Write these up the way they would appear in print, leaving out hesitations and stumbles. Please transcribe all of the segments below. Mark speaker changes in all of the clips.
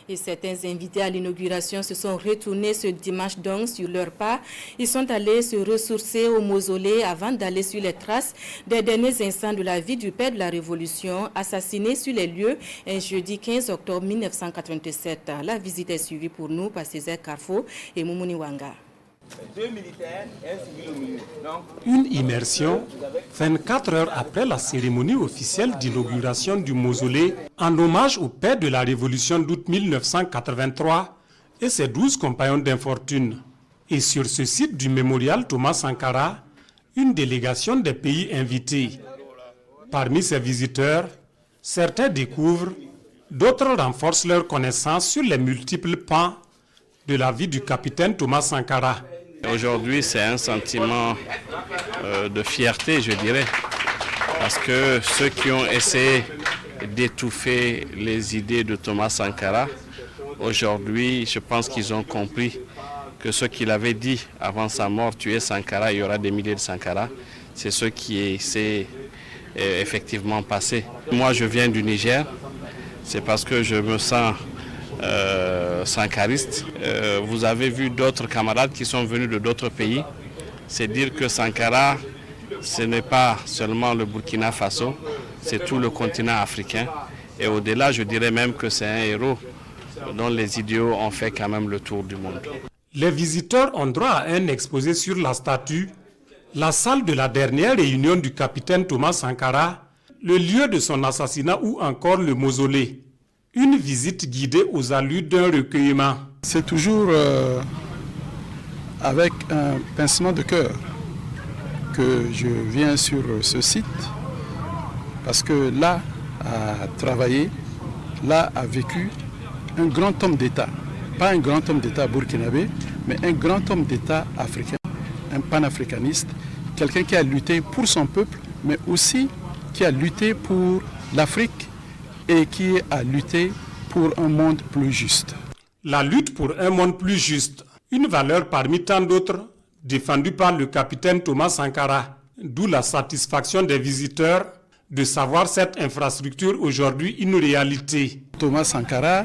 Speaker 1: Et certains invités à l'inauguration se sont retournés ce dimanche donc sur leur pas. Ils sont allés se ressourcer au mausolée avant d'aller sur les traces des derniers instants de la vie du père de la Révolution, assassiné sur les lieux un jeudi 15 octobre 1987. La visite est suivie pour nous par Césaire Carrefour et Moumouni Wanga.
Speaker 2: Une immersion 24 heures après la cérémonie officielle d'inauguration du mausolée en hommage au père de la Révolution d'août 1983 et ses 12 compagnons d'infortune. Et sur ce site du mémorial Thomas Sankara, une délégation des pays invités. Parmi ces visiteurs, certains découvrent, d'autres renforcent leurs connaissances sur les multiples pans de la vie du capitaine Thomas Sankara.
Speaker 3: Aujourd'hui, c'est un sentiment de fierté, je dirais, parce que ceux qui ont essayé d'étouffer les idées de Thomas Sankara, aujourd'hui, je pense qu'ils ont compris que ce qu'il avait dit avant sa mort, tuer Sankara, il y aura des milliers de Sankara, c'est ce qui s'est effectivement passé. Moi, je viens du Niger, c'est parce que je me sens sankariste. Vous avez vu d'autres camarades qui sont venus de d'autres pays. C'est dire que Sankara, ce n'est pas seulement le Burkina Faso, c'est tout le continent africain. Et au-delà, je dirais même que c'est un héros dont les idéaux ont fait quand même le tour du monde.
Speaker 2: Les visiteurs ont droit à un exposé sur la statue, la salle de la dernière réunion du capitaine Thomas Sankara, le lieu de son assassinat ou encore le mausolée. Une visite guidée aux allures d'un recueillement.
Speaker 4: C'est toujours avec un pincement de cœur que je viens sur ce site, parce que là a travaillé, là a vécu un grand homme d'État. Pas un grand homme d'État burkinabé, mais un grand homme d'État africain, un panafricaniste, quelqu'un qui a lutté pour son peuple, mais aussi qui a lutté pour l'Afrique et qui a lutté pour un monde plus juste.
Speaker 2: La lutte pour un monde plus juste, une valeur parmi tant d'autres défendue par le capitaine Thomas Sankara, d'où la satisfaction des visiteurs de savoir cette infrastructure aujourd'hui une réalité.
Speaker 4: Thomas Sankara,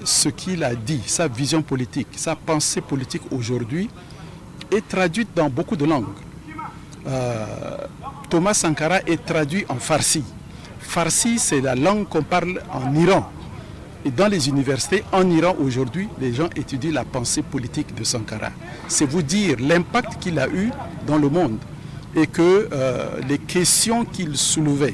Speaker 4: ce qu'il a dit, sa vision politique, sa pensée politique aujourd'hui est traduite dans beaucoup de langues. Thomas Sankara est traduit en farsi. Farsi, c'est la langue qu'on parle en Iran. Et dans les universités, en Iran aujourd'hui, les gens étudient la pensée politique de Sankara. C'est vous dire l'impact qu'il a eu dans le monde et que les questions qu'il soulevait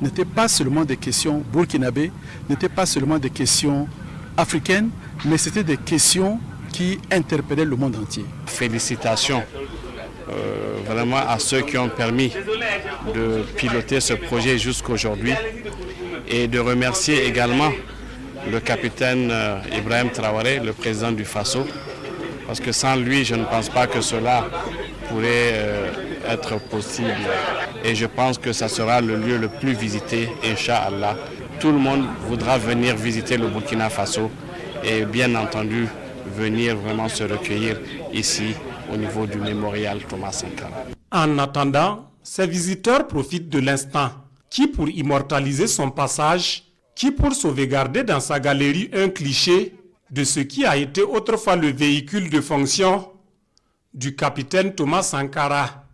Speaker 4: n'étaient pas seulement des questions burkinabées, n'étaient pas seulement des questions africaines, mais c'était des questions qui interpellaient le monde entier.
Speaker 3: Félicitations vraiment à ceux qui ont permis de piloter ce projet jusqu'aujourd'hui et de remercier également le capitaine Ibrahim Traoré, le président du Faso, parce que sans lui, je ne pense pas que cela pourrait être possible. Et je pense que ça sera le lieu le plus visité, Inch'Allah. Tout le monde voudra venir visiter le Burkina Faso et bien entendu venir vraiment se recueillir ici au niveau du mémorial Thomas Sankara.
Speaker 2: En attendant, ces visiteurs profitent de l'instant, qui pour immortaliser son passage, qui pour sauvegarder dans sa galerie un cliché de ce qui a été autrefois le véhicule de fonction du capitaine Thomas Sankara.